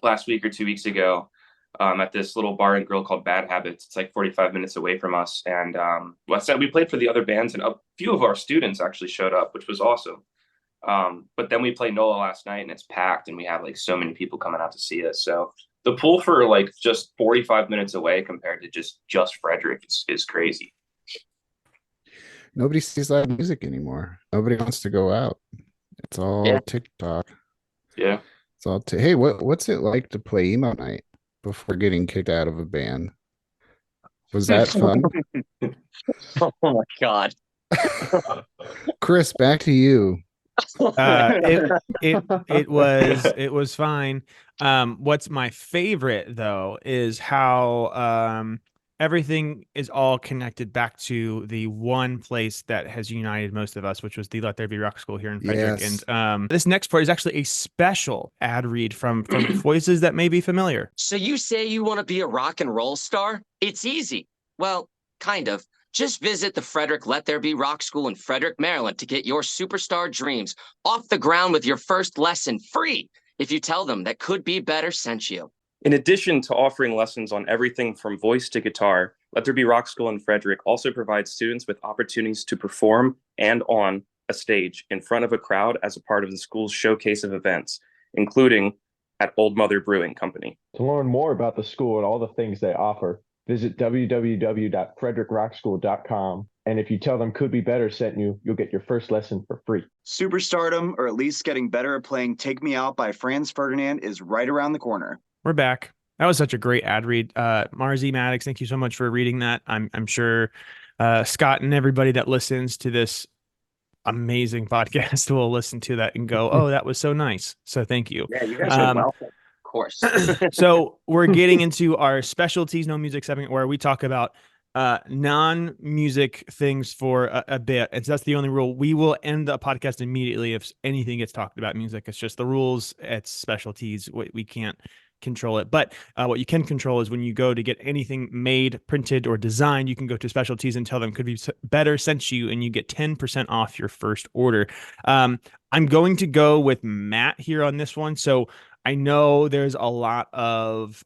[SPEAKER 4] last week or 2 weeks ago at this little bar and grill called Bad Habits. It's like 45 minutes away from us. And well, I said we played for the other bands, and a few of our students actually showed up, which was awesome. But then we played NOLA last night, and it's packed, and we have like so many people coming out to see us. So the pull for like just 45 minutes away compared to just Frederick is crazy.
[SPEAKER 1] Nobody sees live music anymore. Nobody wants to go out. It's all
[SPEAKER 3] Yeah.
[SPEAKER 1] TikTok.
[SPEAKER 4] Yeah.
[SPEAKER 1] It's all hey, what's it like to play emo night before getting kicked out of a band? Was that fun?
[SPEAKER 3] Oh my God.
[SPEAKER 1] Chris, back to you.
[SPEAKER 2] It was fine. What's my favorite though is how everything is all connected back to the one place that has united most of us, which was the Let There Be Rock School here in Frederick.
[SPEAKER 1] Yes.
[SPEAKER 2] And this next part is actually a special ad read from voices that may be familiar.
[SPEAKER 3] So you say you want to be a rock and roll star? It's easy. Well, kind of. Just visit the Frederick Let There Be Rock School in Frederick, Maryland to get your superstar dreams off the ground with your first lesson free if you tell them that Could Be Better sent you.
[SPEAKER 4] In addition to offering lessons on everything from voice to guitar, Let There Be Rock School in Frederick also provides students with opportunities to perform and on a stage in front of a crowd as a part of the school's showcase of events, including at Olde Mother Brewing Company.
[SPEAKER 6] To learn more about the school and all the things they offer, visit www.frederickrockschool.com. And if you tell them Could Be Better sent you, you'll get your first lesson for free.
[SPEAKER 5] Superstardom, or at least getting better at playing Take Me Out by Franz Ferdinand, is right around the corner.
[SPEAKER 2] We're back. That was such a great ad read. Marzy Maddox, thank you so much for reading that. I'm sure Scott and everybody that listens to this amazing podcast will listen to that and go, oh, that was so nice. So thank you.
[SPEAKER 3] Yeah, you guys are welcome. Of course.
[SPEAKER 2] So we're getting into our specialties, no music segment, where we talk about non-music things for a bit. And so that's the only rule. We will end the podcast immediately if anything gets talked about music. It's just the rules. It's specialties. We can't control it. But what you can control is when you go to get anything made, printed, or designed, you can go to specialties and tell them Could Be Better sent you, and you get 10% off your first order. I'm going to go with Matt here on this one. So I know there's a lot of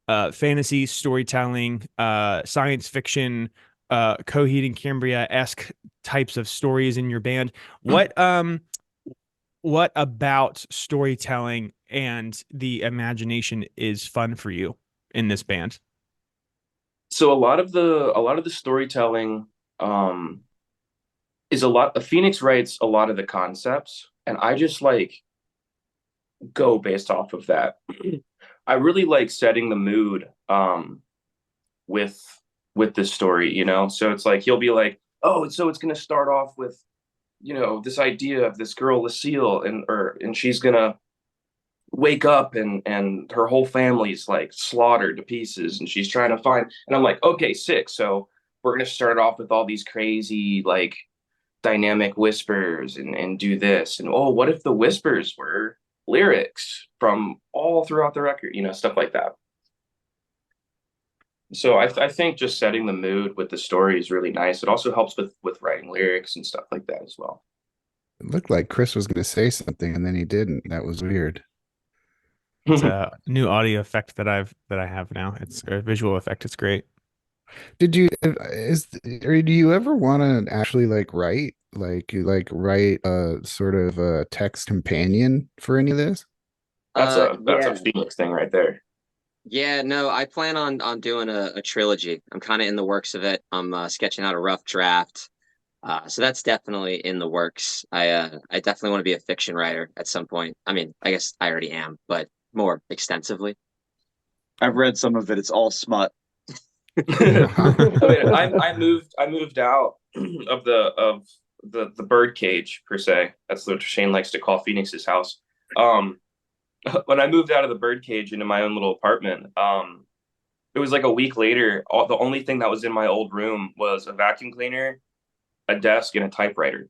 [SPEAKER 2] fantasy storytelling, science fiction, Coheed and Cambria-esque types of stories in your band. What about storytelling and the imagination is fun for you in this band?
[SPEAKER 4] So a lot of the storytelling is Phoenix writes a lot of the concepts, and I just like go based off of that. I really like setting the mood with this story, so it's like he'll be like, oh, so it's going to start off with this idea of this girl Lucille, and she's gonna wake up and her whole family's like slaughtered to pieces, and she's trying to find, and I'm like, okay, sick. So we're gonna start off with all these crazy like dynamic whispers and do this, and oh, what if the whispers were lyrics from all throughout the record, stuff like that. So I think just setting the mood with the story is really nice. It also helps with writing lyrics and stuff like that as well.
[SPEAKER 1] It looked like Chris was going to say something and then he didn't. That was weird.
[SPEAKER 2] It's a new audio effect that I have now. It's a visual effect. It's great.
[SPEAKER 1] Did you or do you ever want to actually like write a sort of a text companion for any of this?
[SPEAKER 4] That's a
[SPEAKER 3] Yeah.
[SPEAKER 4] Phoenix thing right there.
[SPEAKER 3] Yeah, no, I plan on doing a trilogy. I'm kind of in the works of it. I'm sketching out a rough draft. So that's definitely in the works. I definitely want to be a fiction writer at some point. I mean, I guess I already am, but more extensively.
[SPEAKER 5] I've read some of it. It's all smut.
[SPEAKER 4] I moved out of the bird cage per se. That's what Shane likes to call Phoenix's house. When I moved out of the bird cage into my own little apartment, it was like a week later. The only thing that was in my old room was a vacuum cleaner, a desk, and a typewriter.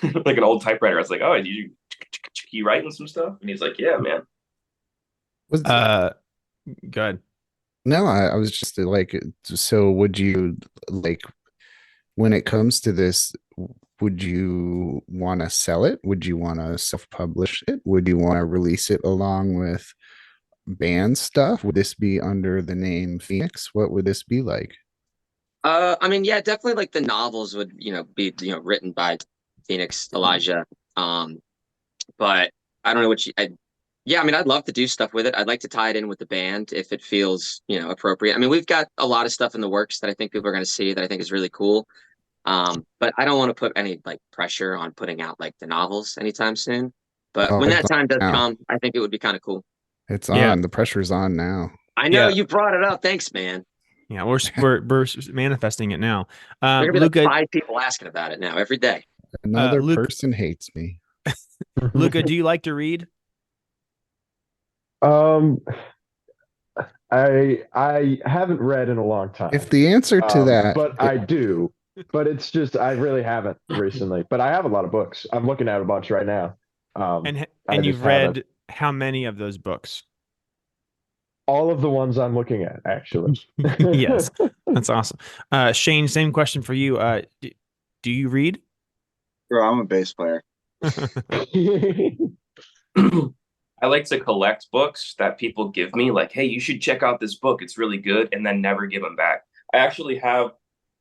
[SPEAKER 4] Like an old typewriter. I was like, "Oh, you writing some stuff?" And he's like, "Yeah, man."
[SPEAKER 1] Was
[SPEAKER 2] Good.
[SPEAKER 1] No, I was just like, so would you like when it comes to this, would you want to sell it? Would you want to self-publish it? Would you want to release it along with band stuff? Would this be under the name Phoenix? What would this be like?
[SPEAKER 3] I mean, yeah, definitely like the novels would, be, written by Phoenix Elijah. Um, but I don't know yeah, I mean, I'd love to do stuff with it. I'd like to tie it in with the band if it feels, appropriate. I mean, we've got a lot of stuff in the works that I think people are going to see that I think is really cool. But I don't want to put any like pressure on putting out like the novels anytime soon. But
[SPEAKER 1] Oh,
[SPEAKER 3] when
[SPEAKER 1] it's
[SPEAKER 3] that time does
[SPEAKER 1] on now.
[SPEAKER 3] come, I think it would be kind of cool.
[SPEAKER 1] It's
[SPEAKER 2] Yeah.
[SPEAKER 1] on. The pressure's on now.
[SPEAKER 3] I know
[SPEAKER 2] Yeah.
[SPEAKER 3] you brought it up. Thanks, man.
[SPEAKER 2] Yeah, we're manifesting it now.
[SPEAKER 3] There are gonna be
[SPEAKER 2] Luca,
[SPEAKER 3] like 5 people asking about it now every day.
[SPEAKER 1] Another
[SPEAKER 2] Luke-
[SPEAKER 1] person hates me.
[SPEAKER 2] Luca, do you like to read?
[SPEAKER 6] Um, I haven't read in a long time.
[SPEAKER 1] If the answer to that,
[SPEAKER 6] but I do. But it's just I really haven't recently. But I have a lot of books. I'm looking at a bunch right now.
[SPEAKER 2] And
[SPEAKER 6] I
[SPEAKER 2] you've
[SPEAKER 6] just haven't.
[SPEAKER 2] read how many of those books?
[SPEAKER 6] All of the ones I'm looking at, actually.
[SPEAKER 2] Yes, that's awesome. Shane, same question for you. Do you read?
[SPEAKER 5] Bro, I'm a bass player.
[SPEAKER 4] I like to collect books that people give me, like, "Hey, you should check out this book. It's really good," and then never give them back. I actually have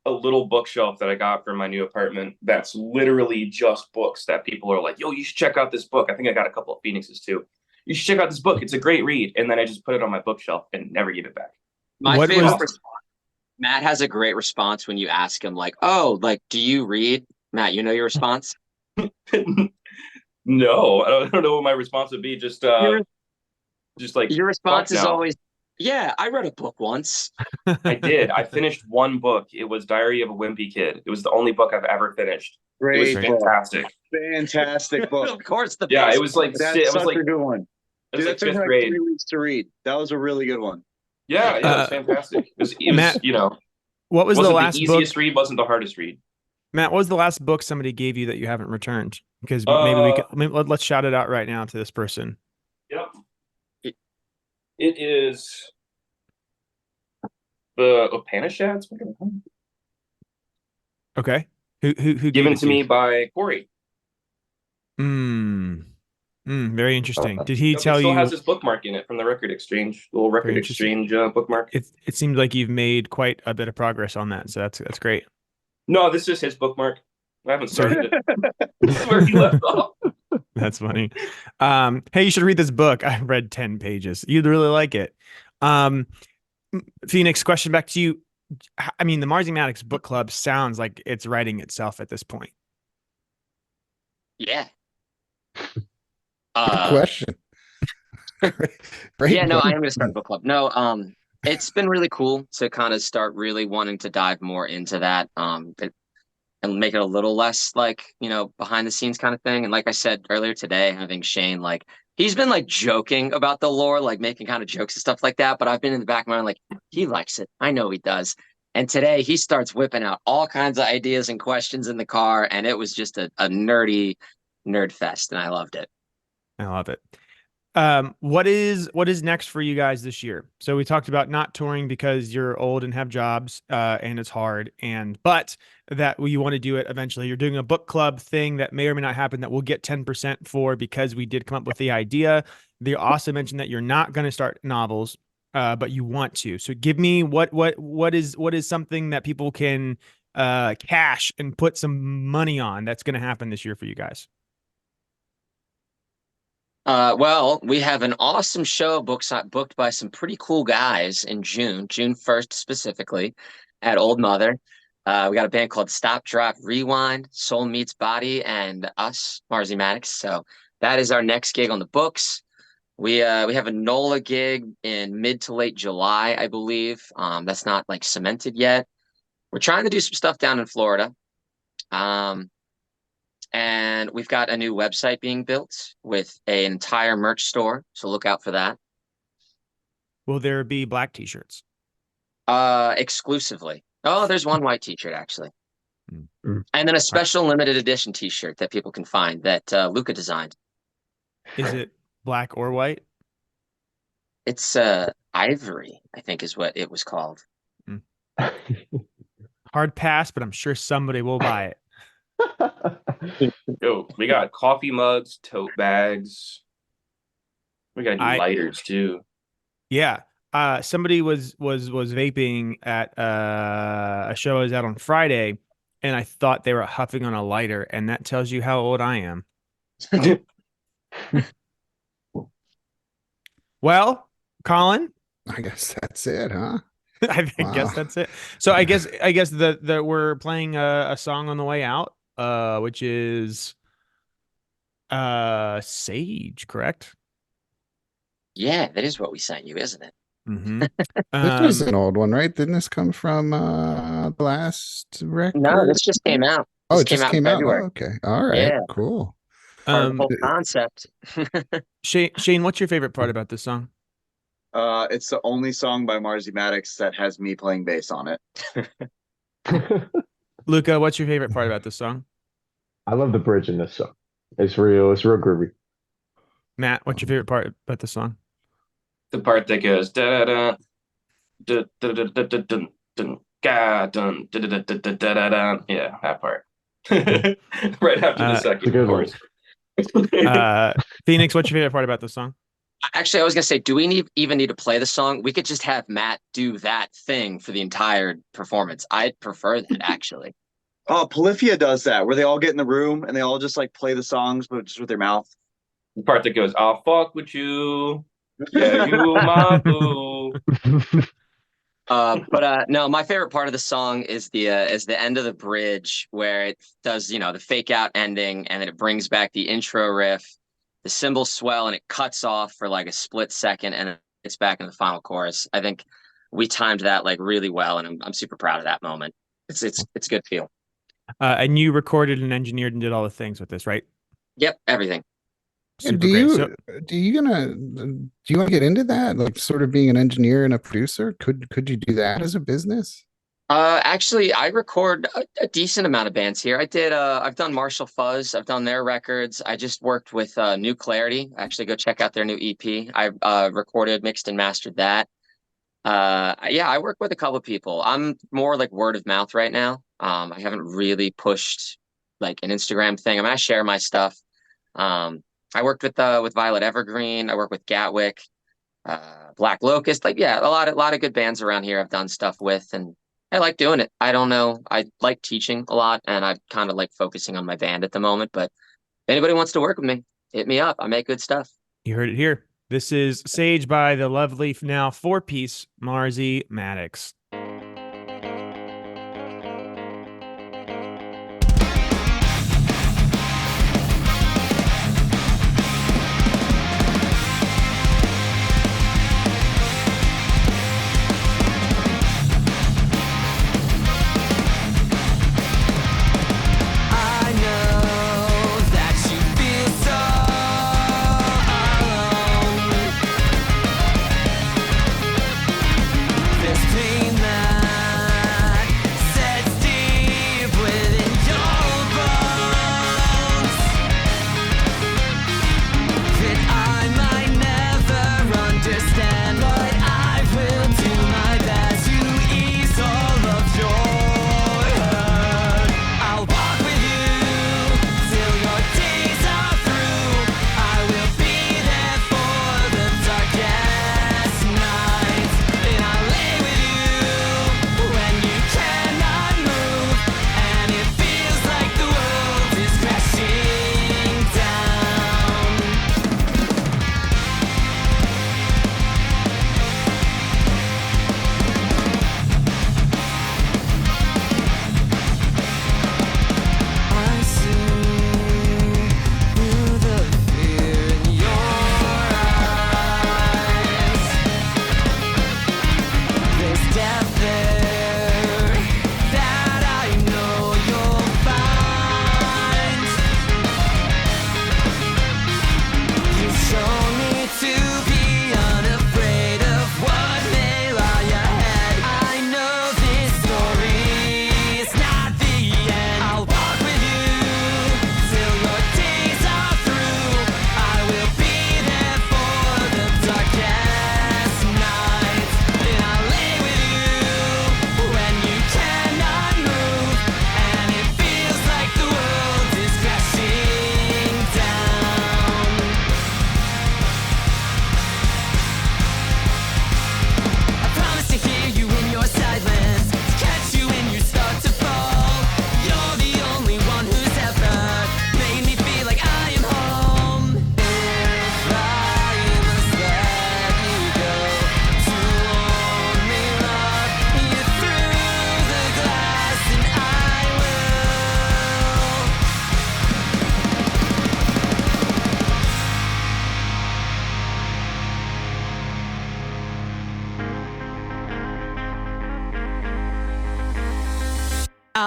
[SPEAKER 4] a little bookshelf that I got for my new apartment that's literally just books that people are like, "Yo, you should check out this book." I think I got a couple of Phoenixes too. "You should check out this book. It's a great read." And then I just put it on my bookshelf and never give it back.
[SPEAKER 3] My
[SPEAKER 2] What
[SPEAKER 3] favorite
[SPEAKER 2] was-
[SPEAKER 3] response, Matt has a great response when you ask him, like, "Oh, like, do you read?" Matt, you know your response?
[SPEAKER 4] No, I don't know what my response would be. Just like
[SPEAKER 3] Your response
[SPEAKER 4] fuck
[SPEAKER 3] is
[SPEAKER 4] no.
[SPEAKER 3] always, "Yeah, I read a book once."
[SPEAKER 4] I did. I finished one book. It was Diary of a Wimpy Kid. It was the only book I've ever finished. It was
[SPEAKER 5] Great book.
[SPEAKER 4] fantastic.
[SPEAKER 5] Fantastic book.
[SPEAKER 3] Of course, the
[SPEAKER 4] Yeah,
[SPEAKER 3] best
[SPEAKER 4] it was like
[SPEAKER 5] That's
[SPEAKER 4] it was
[SPEAKER 5] such
[SPEAKER 4] like
[SPEAKER 5] a good one.
[SPEAKER 4] it was
[SPEAKER 5] Dude,
[SPEAKER 4] like
[SPEAKER 5] that took
[SPEAKER 4] fifth
[SPEAKER 5] me like
[SPEAKER 4] grade.
[SPEAKER 5] 3 weeks to read. That was a really good one.
[SPEAKER 4] Yeah, it was fantastic. It was
[SPEAKER 2] Matt, what was the
[SPEAKER 4] wasn't
[SPEAKER 2] last
[SPEAKER 4] the
[SPEAKER 2] book?
[SPEAKER 4] easiest read, wasn't the hardest read.
[SPEAKER 2] Matt, what was the last book somebody gave you that you haven't returned? Because let's shout it out right now to this person.
[SPEAKER 4] Yep. It is the Upanishads.
[SPEAKER 2] Okay. Who gave
[SPEAKER 4] Given
[SPEAKER 2] it
[SPEAKER 4] to me by Corey.
[SPEAKER 2] Very interesting. Did he
[SPEAKER 4] It
[SPEAKER 2] tell
[SPEAKER 4] still
[SPEAKER 2] you?
[SPEAKER 4] has his bookmark in it from the record exchange, little record
[SPEAKER 2] Very interesting.
[SPEAKER 4] exchange bookmark.
[SPEAKER 2] It seems like you've made quite a bit of progress on that, so that's great.
[SPEAKER 4] No, this is his bookmark. I haven't started it. This is where he left off.
[SPEAKER 2] That's funny. Hey, you should read this book. I read 10 pages. You'd really like it. Phoenix, question back to you. I mean, the Marzy Maddox book club sounds like it's writing itself at this point.
[SPEAKER 3] Yeah.
[SPEAKER 1] Good question. Great
[SPEAKER 3] Yeah, no, I
[SPEAKER 1] question.
[SPEAKER 3] am going to start a book club. No, it's been really cool to kind of start really wanting to dive more into that. And make it a little less like, behind the scenes kind of thing. And like I said earlier today, I think Shane, like, he's been like joking about the lore, like making kind of jokes and stuff like that. But I've been in the back of my mind, like, he likes it. I know he does. And today he starts whipping out all kinds of ideas and questions in the car. And it was just a nerdy nerd fest. And I loved it.
[SPEAKER 2] I love it. What is next for you guys this year? So we talked about not touring because you're old and have jobs, and it's hard, but that you want to do it eventually. You're doing a book club thing that may or may not happen that we'll get 10% for because we did come up with the idea. They also mentioned that you're not going to start novels, but you want to. So give me what is something that people can cash and put some money on that's going to happen this year for you guys.
[SPEAKER 3] Well, we have an awesome show booked by some pretty cool guys in June 1st specifically, at Olde Mother. We got a band called Stop, Drop, Rewind, Soul Meets Body, and us, Marzy Maddox. So that is our next gig on the books. We have a NOLA gig in mid to late July, I believe. That's not like cemented yet. We're trying to do some stuff down in Florida. And we've got a new website being built with an entire merch store. So look out for that.
[SPEAKER 2] Will there be black t-shirts?
[SPEAKER 3] Exclusively. Oh, there's one white t-shirt actually. And then a special limited edition t-shirt that people can find that Luca designed.
[SPEAKER 2] Is it black or white?
[SPEAKER 3] It's ivory, I think is what it was called.
[SPEAKER 2] Hard pass, but I'm sure somebody will buy it.
[SPEAKER 4] Yo, we got coffee mugs, tote bags. We gotta do lighters too.
[SPEAKER 2] Yeah. Somebody was vaping at a show I was at on Friday, and I thought they were huffing on a lighter, and that tells you how old I am. Well, Colin,
[SPEAKER 1] I guess that's it, huh?
[SPEAKER 2] I guess that's it. So I guess the we're playing a song on the way out, which is Sage, correct?
[SPEAKER 3] Yeah, that is what we sent you, isn't it?
[SPEAKER 2] Mm-hmm.
[SPEAKER 1] This was an old one, right? Didn't this come from the last record?
[SPEAKER 3] No, this just came out.
[SPEAKER 1] Oh, it just came out.
[SPEAKER 3] February.
[SPEAKER 1] Oh, okay. All right.
[SPEAKER 3] Yeah.
[SPEAKER 1] Cool.
[SPEAKER 3] Part of the whole concept.
[SPEAKER 2] Shane, what's your favorite part about this song?
[SPEAKER 5] It's the only song by Marzy Maddox that has me playing bass on it.
[SPEAKER 2] Luca, what's your favorite part about this song?
[SPEAKER 6] I love the bridge in this song. It's real groovy.
[SPEAKER 2] Matt, what's your favorite part about the song?
[SPEAKER 4] The part that goes da da da da da da da dun dun ga dun da da da da da da da. Yeah, that part. Right after the second chorus.
[SPEAKER 2] Phoenix, what's your favorite part about the song?
[SPEAKER 3] Actually, I was gonna say, do we even need to play the song? We could just have Matt do that thing for the entire performance. I'd prefer that actually.
[SPEAKER 5] Oh, Polyphia does that, where they all get in the room and they all just like play the songs, but just with their mouth.
[SPEAKER 4] The part that goes, "I'll fuck with you, yeah, you my boo."
[SPEAKER 3] No, my favorite part of the song is the end of the bridge where it does, the fake out ending, and then it brings back the intro riff, the cymbals swell, and it cuts off for like a split second, and it's back in the final chorus. I think we timed that like really well, and I'm super proud of that moment. It's a good feel.
[SPEAKER 2] And you recorded and engineered and did all the things with this, right?
[SPEAKER 3] Yep, everything.
[SPEAKER 1] And do you want to get into that, like sort of being an engineer and a producer? Could you do that as a business?
[SPEAKER 3] Actually, I record a decent amount of bands here. I've done Marshall Fuzz. I've done their records. I just worked with New Clarity. Actually, go check out their new EP. I recorded, mixed, and mastered that. Yeah, I work with a couple of people. I'm more like word of mouth right now. I haven't really pushed like an Instagram thing. I mean, I share my stuff. I worked with Violet Evergreen. I work with Gatwick, Black Locust. Like, yeah, a lot of good bands around here I've done stuff with, and I like doing it. I don't know. I like teaching a lot, and I kind of like focusing on my band at the moment. But if anybody wants to work with me, hit me up. I make good stuff.
[SPEAKER 2] You heard it here. This is Sage by the lovely, now 4-piece Marzy Maddox.
[SPEAKER 7] Pain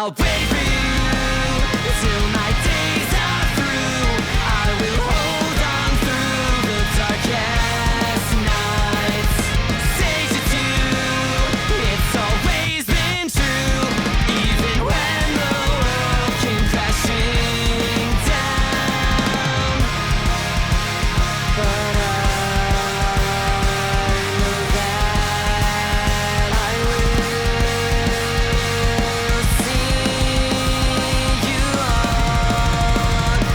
[SPEAKER 7] I'll wait for you till my days are through. I will hold on through the darkest nights. Say to do, it's always been true, even when the world came crashing down. But I know that I will see you on the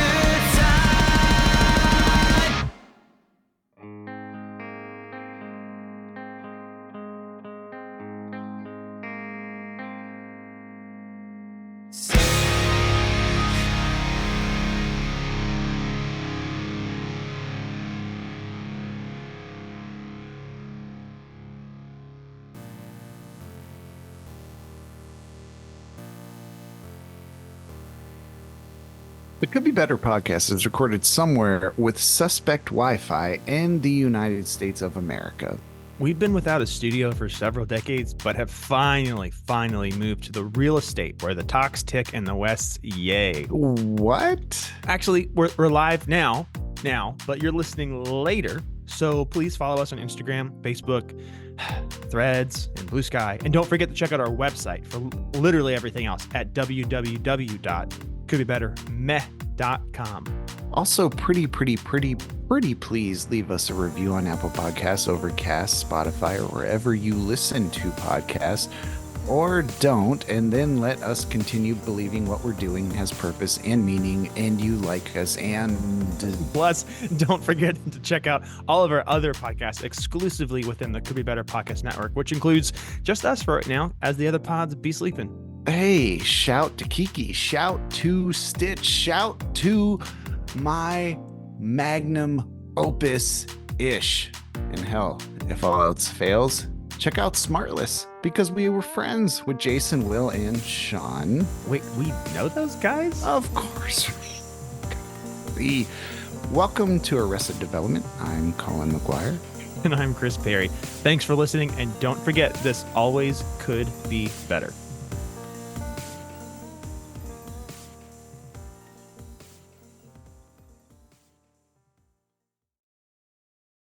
[SPEAKER 7] other side.
[SPEAKER 1] The Could Be Better podcast is recorded somewhere with suspect Wi-Fi in the United States of America.
[SPEAKER 2] We've been without a studio for several decades, but have finally moved to the real estate where the talks tick and the West's yay.
[SPEAKER 1] What?
[SPEAKER 2] Actually, we're live now, but you're listening later. So please follow us on Instagram, Facebook, Threads, and Blue Sky. And don't forget to check out our website for literally everything else at www.couldbebettermeh.com.
[SPEAKER 1] Also, pretty please leave us a review on Apple Podcasts, Overcast, Spotify, or wherever you listen to podcasts. Or don't, and then let us continue believing what we're doing has purpose and meaning, and you like us. And
[SPEAKER 2] Plus, don't forget to check out all of our other podcasts exclusively within the Could Be Better Podcast Network, which includes just us for right now, as the other pods be sleeping.
[SPEAKER 1] hey, shout to Kiki, shout to Stitch, shout to my magnum opus ish. And hell, if all else fails, check out Smartless, because we were friends with Jason, Will, and Sean.
[SPEAKER 2] Wait, we know those guys?
[SPEAKER 1] Of course. Welcome to Arrested Development. I'm Colin McGuire.
[SPEAKER 2] And I'm Chris Perry. Thanks for listening, and don't forget, this always could be better.